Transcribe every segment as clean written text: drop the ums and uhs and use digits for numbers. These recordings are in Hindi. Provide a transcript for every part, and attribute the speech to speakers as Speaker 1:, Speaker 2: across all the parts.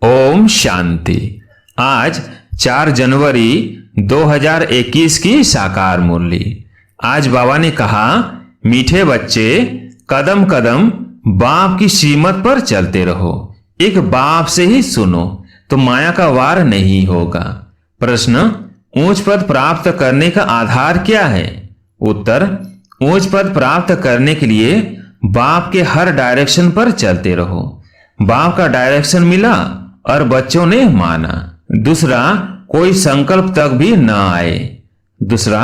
Speaker 1: ओम शांति। आज 4 जनवरी 2021 की साकार मुरली। आज बाबा ने कहा, मीठे बच्चे कदम कदम बाप की श्रीमत पर चलते रहो। एक बाप से ही सुनो तो माया का वार नहीं होगा। प्रश्न, ऊंच पद प्राप्त करने का आधार क्या है? उत्तर, ऊंच पद प्राप्त करने के लिए बाप के हर डायरेक्शन पर चलते रहो। बाप का डायरेक्शन मिला और बच्चों ने माना। दूसरा, कोई संकल्प तक भी न आए। दूसरा,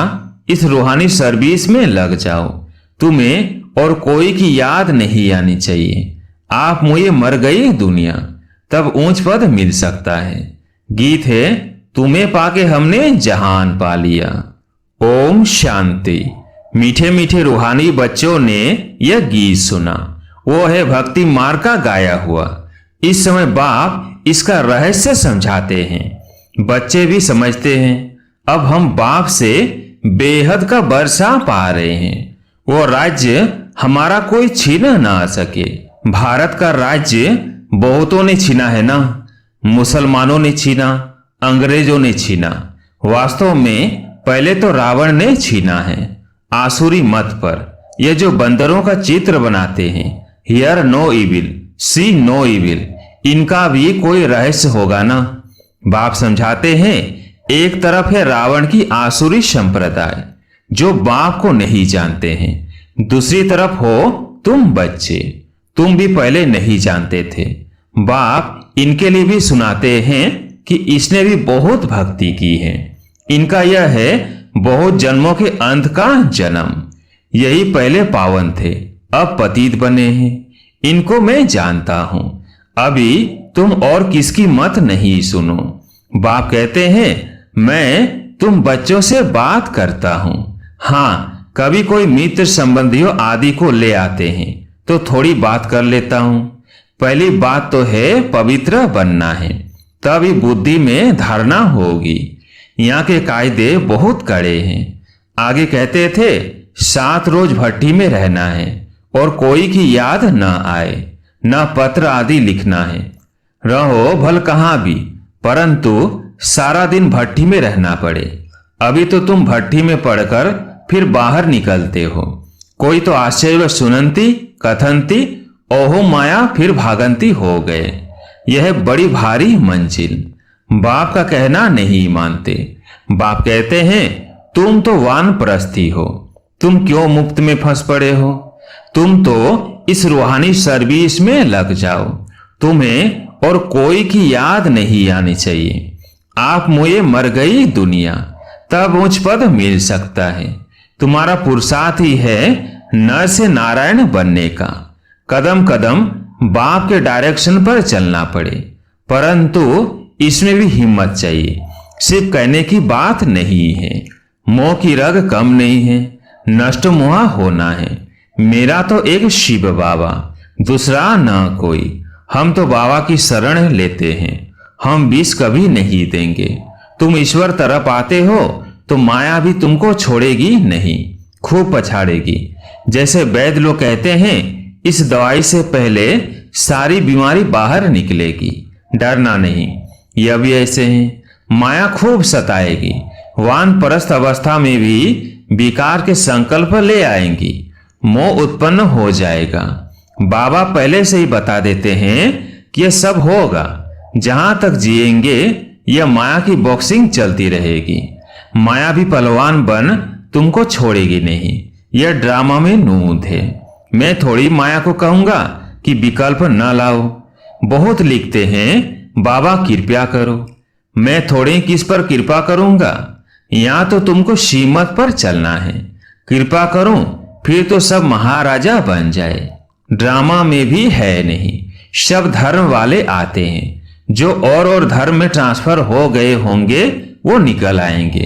Speaker 1: इस रूहानी सर्विस में लग जाओ। तुम्हें और कोई की याद नहीं आनी चाहिए। आप मुझे मर गई दुनिया, तब ऊंच पद मिल सकता है। गीत है, तुम्हें पाके हमने जहान पा लिया। ओम शांति। मीठे मीठे रूहानी बच्चों ने यह गीत सुना। वो है भक्ति मार्ग का गाया हुआ। इस समय बाप इसका रहस्य समझाते हैं। बच्चे भी समझते हैं। अब हम बाप से बेहद का वर्षा पा रहे हैं। वो राज्य हमारा कोई छीन ना सके। भारत का राज्य बहुतों ने छीना है ना। मुसलमानों ने छीना, अंग्रेजों ने छीना। वास्तव में पहले तो रावण ने छीना है आसुरी मत पर। यह जो बंदरों का चित्र बनाते हैं, hear no evil see no evil, इनका भी कोई रहस्य होगा ना। बाप समझाते हैं, एक तरफ है रावण की आसुरी संप्रदाय जो बाप को नहीं जानते हैं। दूसरी तरफ हो तुम बच्चे, तुम भी पहले नहीं जानते थे। बाप इनके लिए भी सुनाते हैं कि इसने भी बहुत भक्ति की है। इनका यह है बहुत जन्मों के अंत का जन्म। यही पहले पावन थे, अब पतित बने हैं। इनको मैं जानता हूं। अभी तुम और किसकी मत नहीं सुनो। बाप कहते हैं, मैं तुम बच्चों से बात करता हूं। हाँ, कभी कोई मित्र संबंधियों आदि को ले आते हैं तो थोड़ी बात कर लेता हूं। पहली बात तो है पवित्र बनना है, तभी बुद्धि में धारणा होगी। यहाँ के कायदे बहुत कड़े हैं। आगे कहते थे, 7 रोज भट्टी में रहना है और कोई की याद न आए, न पत्र आदि लिखना है। रहो भल कहां भी, परंतु सारा दिन भट्टी में रहना पड़े। अभी तो तुम भट्टी में पड़कर फिर बाहर निकलते हो। कोई तो आश्चर्य सुनंती कथंती ओहो माया फिर भागंती हो गए। यह बड़ी भारी मंजिल। बाप का कहना नहीं मानते। बाप कहते हैं, तुम तो वानप्रस्थी हो, तुम क्यों मुफ्त में फंस पड़े हो? तुम तो इस रूहानी सर्विस में लग जाओ। तुम्हें और कोई की याद नहीं आनी चाहिए। आप मुझे मर गई दुनिया, तब ऊंच पद मिल सकता है। तुम्हारा पुरुषार्थ ही है नर से नारायण बनने का। कदम कदम बाप के डायरेक्शन पर चलना पड़े, परंतु इसमें भी हिम्मत चाहिए। सिर्फ कहने की बात नहीं है। मोह की रग कम नहीं है, नष्ट मोह होना है। मेरा तो एक शिव बाबा, दूसरा ना कोई। हम तो बाबा की शरण लेते हैं। हम विष कभी नहीं देंगे। तुम ईश्वर तरफ आते हो तो माया भी तुमको छोड़ेगी नहीं, खूब पछाड़ेगी। जैसे वैद्य लोग कहते हैं, इस दवाई से पहले सारी बीमारी बाहर निकलेगी, डरना नहीं। यह भी ऐसे हैं, माया खूब सताएगी। वानप्रस्थ अवस्था में भी विकार के संकल्प ले आएंगी, मोह उत्पन्न हो जाएगा। बाबा पहले से ही बता देते हैं कि यह सब होगा। जहां तक जिएंगे यह माया की बॉक्सिंग चलती रहेगी। माया भी पहलवान बन तुमको छोड़ेगी नहीं। यह ड्रामा में नूंद है। मैं थोड़ी माया को कहूंगा कि विकल्प न लाओ। बहुत लिखते हैं, बाबा कृपया करो। मैं थोड़ी किस पर कृपा करूंगा। यहां तो तुमको श्रीमत पर चलना है। कृपा करूं फिर तो सब महाराजा बन जाए। ड्रामा में भी है नहीं। सब धर्म वाले आते हैं। जो और धर्म में ट्रांसफर हो गए होंगे वो निकल आएंगे।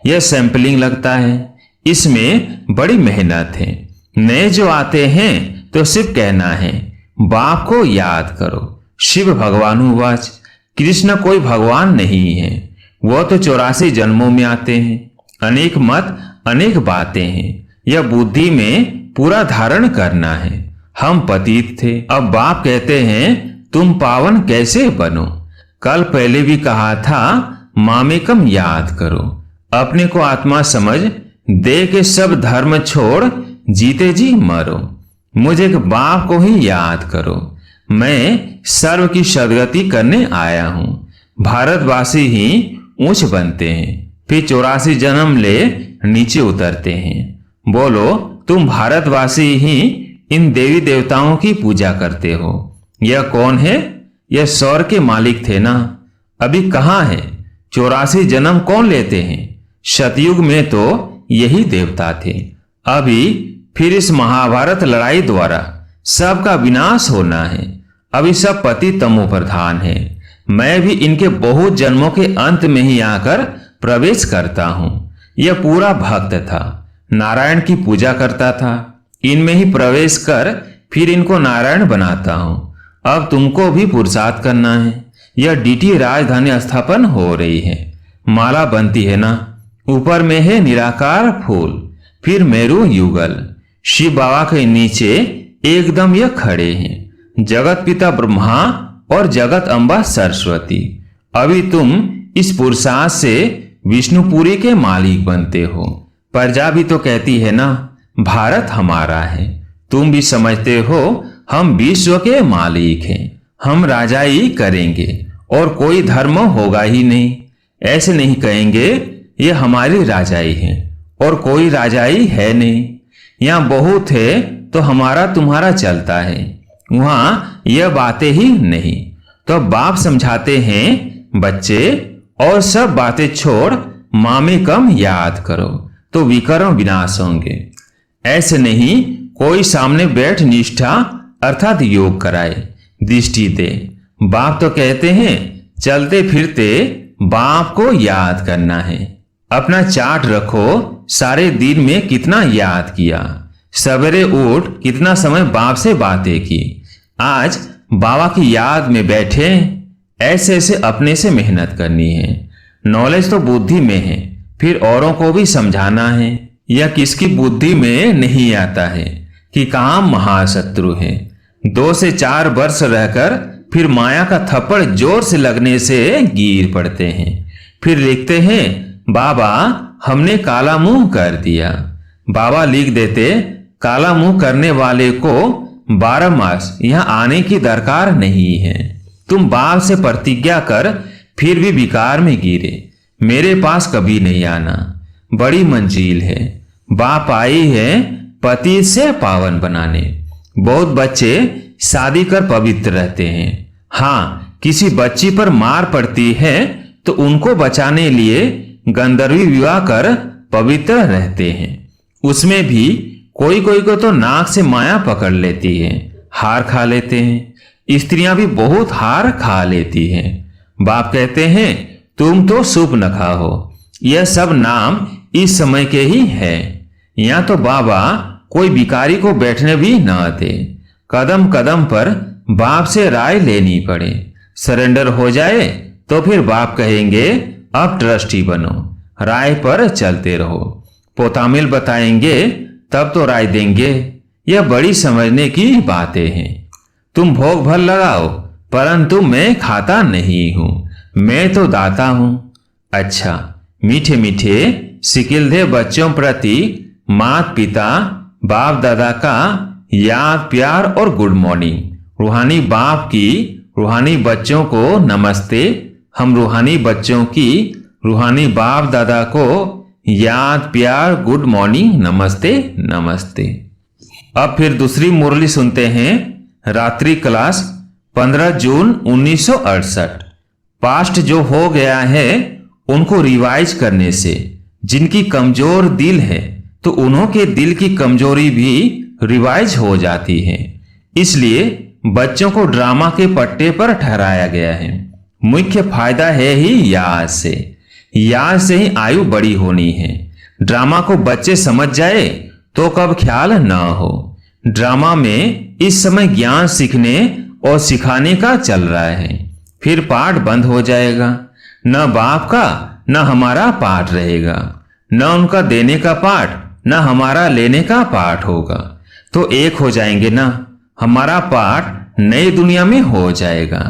Speaker 1: यह सैंपलिंग लगता है। इसमें बड़ी मेहनत है। नए जो आते हैं तो सिर्फ कहना है, बाप को याद करो। शिव भगवानुवाच, कृष्ण कोई भगवान नहीं है। वो तो 84 जन्मों में आते हैं। अनेक मत अनेक बातें हैं। यह बुद्धि में पूरा धारण करना है। हम पतित थे, अब बाप कहते हैं तुम पावन कैसे बनो। कल पहले भी कहा था, मामेकम याद करो। अपने को आत्मा समझ दे के सब धर्म छोड़ जीते जी मरो। मुझे एक बाप को ही याद करो। मैं सर्व की सदगति करने आया हूं। भारतवासी ही ऊंच बनते हैं, फिर 84 जन्म ले नीचे उतरते हैं। बोलो, तुम भारतवासी ही इन देवी देवताओं की पूजा करते हो। यह कौन है? यह स्वर्ग के मालिक थे ना। अभी कहाँ है? 84 जन्म कौन लेते हैं? सतयुग में तो यही देवता थे। अभी फिर इस महाभारत लड़ाई द्वारा सबका विनाश होना है। अभी सब पति तमो प्रधान है। मैं भी इनके बहुत जन्मों के अंत में ही आकर प्रवेश करता हूं। यह पूरा भक्त था, नारायण की पूजा करता था। इनमें ही प्रवेश कर फिर इनको नारायण बनाता हूं। अब तुमको भी पुरुषार्थ करना है। यह डीटी राजधानी स्थापन हो रही है। माला बनती है ना, ऊपर में है निराकार फूल, फिर मेरू युगल। शिव बाबा के नीचे एकदम यह खड़े हैं, जगत पिता ब्रह्मा और जगत अम्बा सरस्वती। अभी तुम इस पुरुषार्थ से विष्णुपुरी के मालिक बनते हो। प्रजा भी तो कहती है ना, भारत हमारा है। तुम भी समझते हो हम विश्व के मालिक हैं। हम राजाई करेंगे और कोई धर्म होगा ही नहीं। ऐसे नहीं कहेंगे ये हमारी राजाई है और कोई राजाई है नहीं। यहाँ बहुत है तो हमारा तुम्हारा चलता है, वहां यह बातें ही नहीं। तो बाप समझाते हैं, बच्चे और सब बातें छोड़ मामेकम याद करो तो विकर्म विनाश होंगे। ऐसे नहीं कोई सामने बैठ निष्ठा अर्थात योग कराए, दृष्टि दे। बाप तो कहते हैं चलते फिरते बाप को याद करना है। अपना चार्ट रखो, सारे दिन में कितना याद किया। सवेरे उठ कितना समय बाप से बातें की। आज बाबा की याद में बैठे। ऐसे ऐसे अपने से मेहनत करनी है। नॉलेज तो बुद्धि में है, फिर औरों को भी समझाना है। यह किसकी बुद्धि में नहीं आता है कि कहाँ महाशत्रु है। 2 से 4 वर्ष रहकर फिर माया का थप्पड़ जोर से लगने से गिर पड़ते हैं। फिर लिखते हैं, बाबा हमने काला मुंह कर दिया। बाबा लिख देते, काला मुंह करने वाले को 12 मास यहां आने की दरकार नहीं है। तुम बाप से प्रतिज्ञा कर फिर भी विकार में गिरे, मेरे पास कभी नहीं आना। बड़ी मंजिल है। बाप आई है पति से पावन बनाने। बहुत बच्चे शादी कर पवित्र रहते हैं। हाँ, किसी बच्ची पर मार पड़ती है तो उनको बचाने लिए गंधर्वी विवाह कर पवित्र रहते हैं। उसमें भी कोई कोई को तो नाक से माया पकड़ लेती है, हार खा लेते हैं। स्त्रियां भी बहुत हार खा लेती हैं। बाप कहते हैं तुम तो शुभ न खाओ। यह सब नाम इस समय के ही है। यहाँ तो बाबा कोई भिखारी को बैठने भी न दे। कदम कदम पर बाप से राय लेनी पड़े। सरेंडर हो जाए तो फिर बाप कहेंगे अब ट्रस्टी बनो, राय पर चलते रहो। पोतामिल बताएंगे तब तो राय देंगे। यह बड़ी समझने की बातें हैं। तुम भोग भर लगाओ, परंतु मैं खाता नहीं हूं, मैं तो दाता हूं। अच्छा, मीठे मीठे सिकिलधे बच्चों प्रति माता पिता बाप दादा का याद प्यार और गुड मॉर्निंग। रूहानी बाप की रूहानी बच्चों को नमस्ते। हम रूहानी बच्चों की रूहानी बाप दादा को याद प्यार गुड मॉर्निंग नमस्ते नमस्ते। अब फिर दूसरी मुरली सुनते हैं। रात्रि क्लास 15 जून 1968। पास्ट जो हो गया है उनको रिवाइज करने से जिनकी कमजोर दिल है तो उन्हों के दिल की कमजोरी भी रिवाइज हो जाती है। इसलिए बच्चों को ड्रामा के पट्टे पर ठहराया गया है। मुख्य फायदा है ही याद से। याद से ही आयु बड़ी होनी है। ड्रामा को बच्चे समझ जाए तो कब ख्याल न हो। ड्रामा में इस समय ज्ञान सीखने और सिखाने का चल रहा है, फिर पाठ बंद हो जाएगा। न बाप का न हमारा पाठ रहेगा, न उनका देने का पाठ न हमारा लेने का पाठ होगा। तो एक हो जाएंगे ना, हमारा पाठ नई दुनिया में हो जाएगा।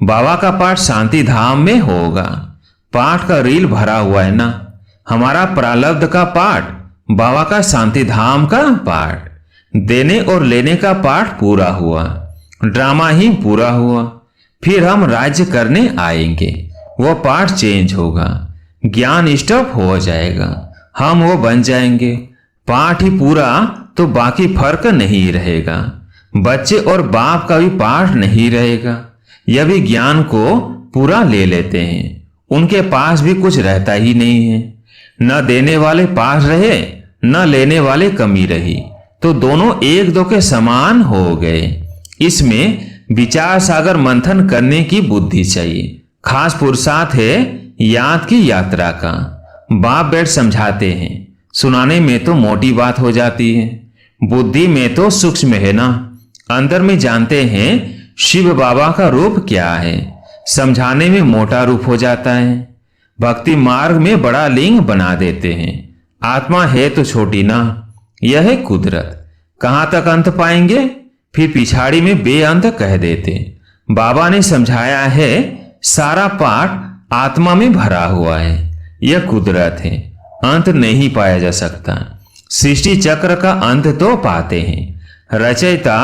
Speaker 1: बाबा का पाठ शांति धाम में होगा। पाठ का रील भरा हुआ है ना। हमारा प्रारब्ध का पाठ, बाबा का शांति धाम का पाठ, देने और लेने का पाठ पूरा हुआ, ड्रामा ही पूरा हुआ। फिर हम राज्य करने आएंगे, वो पाठ चेंज होगा, ज्ञान स्टॉप हो जाएगा, हम वो बन जाएंगे। पाठ ही पूरा तो बाकी फर्क नहीं रहेगा। बच्चे और बाप का भी पाठ नहीं रहेगा। यह भी ज्ञान को पूरा ले लेते हैं, उनके पास भी कुछ रहता ही नहीं है। न देने वाले पास रहे, न लेने वाले कमी रही, तो दोनों एक दो के समान हो गए। इसमें विचार सागर मंथन करने की बुद्धि चाहिए। खास पुरुषार्थ है याद की यात्रा का। बाप बैठ समझाते हैं, सुनाने में तो मोटी बात हो जाती है, बुद्धि में तो सूक्ष्म है ना। अंदर में जानते हैं शिव बाबा का रूप क्या है, समझाने में मोटा रूप हो जाता है। भक्ति मार्ग में बड़ा लिंग बना देते हैं। आत्मा है तो छोटी ना, यह है कुदरत। कहां तक अंत पाएंगे, फिर पिछाड़ी में बेअंत कह देते। बाबा ने समझाया है सारा पाठ आत्मा में भरा हुआ है, यह कुदरत है, अंत नहीं पाया जा सकता। सृष्टि चक्र का अंत तो पाते हैं। रचयिता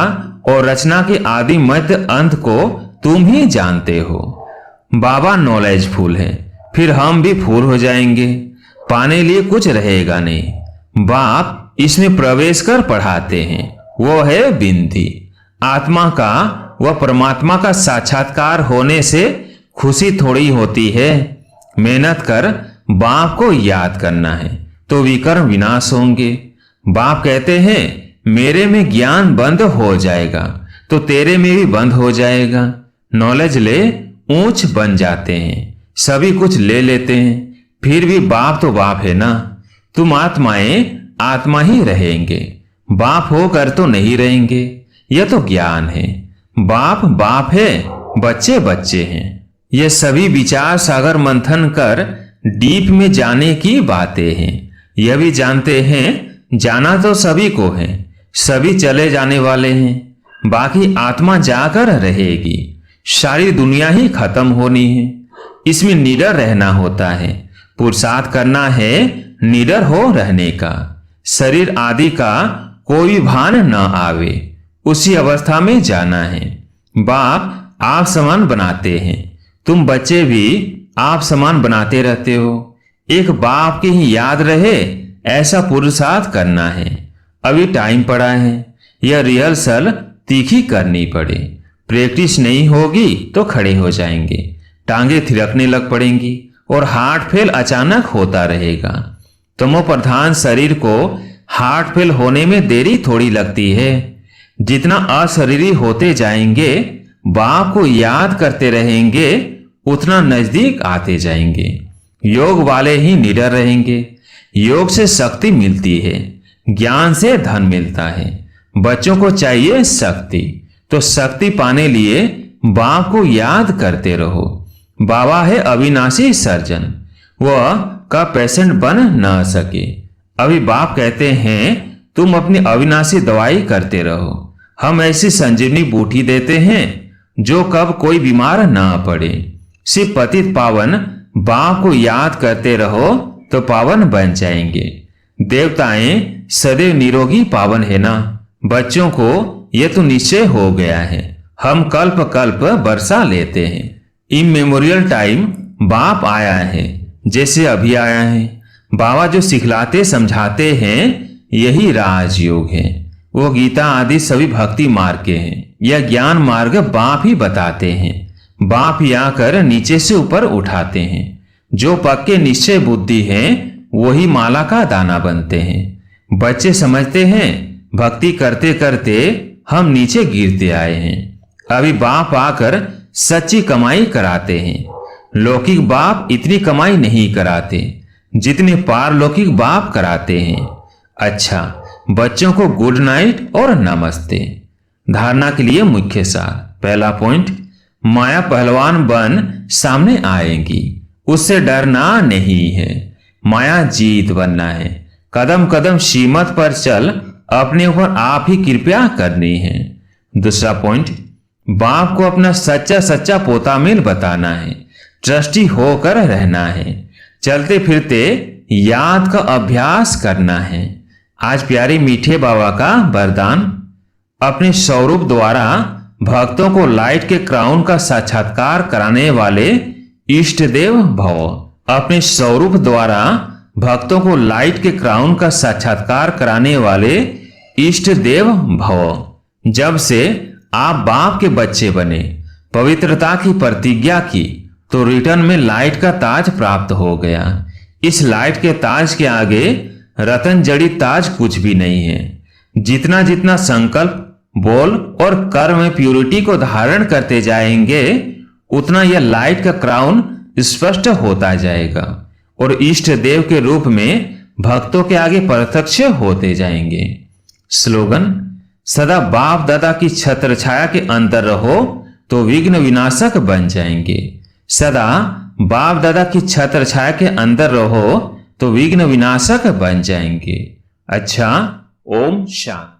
Speaker 1: और रचना के आदि मध्य अंत को तुम ही जानते हो। बाबा नॉलेजफुल है, फिर हम भी फूल हो जाएंगे, पाने लिए कुछ रहेगा नहीं। बाप इसमें प्रवेश कर पढ़ाते हैं, वो है बिंदी। आत्मा का व परमात्मा का साक्षात्कार होने से खुशी थोड़ी होती है। मेहनत कर बाप को याद करना है तो विकर्म विनाश होंगे। बाप कहते हैं मेरे में ज्ञान बंद हो जाएगा तो तेरे में भी बंद हो जाएगा। नॉलेज ले ऊंच बन जाते हैं, सभी कुछ ले लेते हैं, फिर भी बाप तो बाप है ना। तुम आत्माएं आत्मा ही रहेंगे, बाप होकर तो नहीं रहेंगे। यह तो ज्ञान है। बाप बाप है, बच्चे बच्चे हैं। ये सभी विचार सागर मंथन कर डीप में जाने की बातें हैं। यह भी जानते हैं जाना तो सभी को है, सभी चले जाने वाले हैं, बाकी आत्मा जाकर रहेगी। सारी दुनिया ही खत्म होनी है, इसमें निडर रहना होता है। पुरुषार्थ करना है निडर हो रहने का। शरीर आदि का कोई भान न आवे, उसी अवस्था में जाना है। बाप आप समान बनाते हैं, तुम बच्चे भी आप समान बनाते रहते हो। एक बाप की ही याद रहे ऐसा पुरुषार्थ करना है। अभी टाइम पड़ा है, यह रिहर्सल तीखी करनी पड़े। प्रैक्टिस नहीं होगी तो खड़े हो जाएंगे, टांगे थिरकने लग पड़ेंगी और हार्ट फेल अचानक होता रहेगा। तमो प्रधान शरीर को हार्ट फेल होने में देरी थोड़ी लगती है। जितना अशरीरी होते जाएंगे, बाप को याद करते रहेंगे, उतना नजदीक आते जाएंगे। योग वाले ही निडर रहेंगे। योग से शक्ति मिलती है, ज्ञान से धन मिलता है। बच्चों को चाहिए शक्ति, तो शक्ति पाने लिए बाप को याद करते रहो। बाबा है अविनाशी सर्जन, वह का पेशेंट बन न सके। अभी बाप कहते हैं तुम अपनी अविनाशी दवाई करते रहो। हम ऐसी संजीवनी बूटी देते हैं जो कब कोई बीमार ना पड़े। सिर्फ पतित पावन बाप को याद करते रहो तो पावन बन जाएंगे। देवताएं सदैव निरोगी पावन है ना। बच्चों को यह तो निश्चय हो गया है, हम कल्प कल्प वर्षा लेते हैं। इमेमोरियल टाइम बाप आया है, जैसे अभी आया है। बाबा जो सिखलाते समझाते हैं यही राजयोग है। वो गीता आदि सभी भक्ति मार्ग के हैं। यह ज्ञान मार्ग बाप ही बताते हैं। बाप ही आकर नीचे से ऊपर उठाते हैं। जो पक्के निश्चय बुद्धि हैं वही माला का दाना बनते हैं। बच्चे समझते हैं भक्ति करते करते हम नीचे गिरते आए हैं। अभी बाप आकर सच्ची कमाई कराते हैं। लौकिक बाप इतनी कमाई नहीं कराते जितने पारलौकिक बाप कराते हैं। अच्छा, बच्चों को गुड नाइट और नमस्ते। धारणा के लिए मुख्य सार। पहला पॉइंट, माया पहलवान बन सामने आएगी, उससे डरना नहीं है। माया जीत बनना है। कदम कदम श्रीमत पर चल, अपने ऊपर आप ही कृपा करनी है। दूसरा पॉइंट, बाप को अपना सच्चा सच्चा पोता मेल बताना है, ट्रस्टी होकर रहना है, चलते फिरते याद का अभ्यास करना है। आज प्यारे मीठे बाबा का वरदान, अपने स्वरूप द्वारा भक्तों को लाइट के क्राउन का साक्षात्कार कराने वाले इष्ट देव भव। अपने स्वरूप द्वारा भक्तों को लाइट के क्राउन का साक्षात्कार कराने वाले इष्ट देव भव। जब से आप बाप के बच्चे बने, पवित्रता की प्रतिज्ञा की, तो रिटर्न में लाइट का ताज प्राप्त हो गया। इस लाइट के ताज के आगे रतन जड़ित ताज कुछ भी नहीं है। जितना जितना संकल्प, बोल और कर्म में प्यूरिटी को धारण करते जाएंगे, उतना यह लाइट का क्राउन स्पष्ट होता जाएगा और इष्ट देव के रूप में भक्तों के आगे प्रत्यक्ष होते जाएंगे। स्लोगन, सदा बाप दादा की छत्र छाया के अंदर रहो तो विघ्न विनाशक बन जाएंगे। सदा बाप दादा की छत्र छाया के अंदर रहो तो विघ्न विनाशक बन जाएंगे। अच्छा, ओम शांति।